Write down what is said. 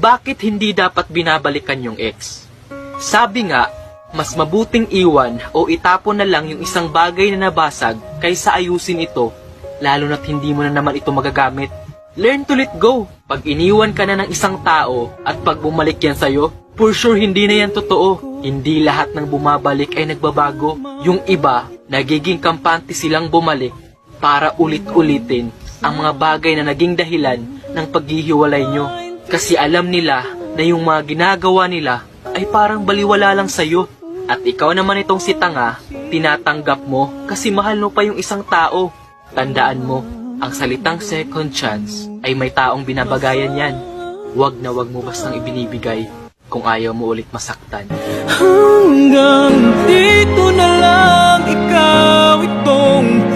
Bakit hindi dapat binabalikan yung ex? Sabi nga, mas mabuting iwan o itapon na lang yung isang bagay na nabasag kaysa ayusin ito, lalo na't hindi mo na naman ito magagamit. Learn to let go. Pag iniwan ka na ng isang tao at pag bumalik yan sa'yo, for sure hindi na yan totoo. Hindi lahat ng bumabalik ay nagbabago. Yung iba, nagiging kampante silang bumalik para ulit-ulitin ang mga bagay na naging dahilan ng paghihiwalay nyo. Kasi alam nila na yung mga ginagawa nila ay parang baliwala lang sa'yo. At ikaw naman itong si tanga, tinatanggap mo kasi mahal mo pa yung isang tao. Tandaan mo, ang salitang second chance ay may taong binabagayan yan. Wag na wag mo bastang ibinibigay kung ayaw mo ulit masaktan. Hanggang dito na lang, ikaw itong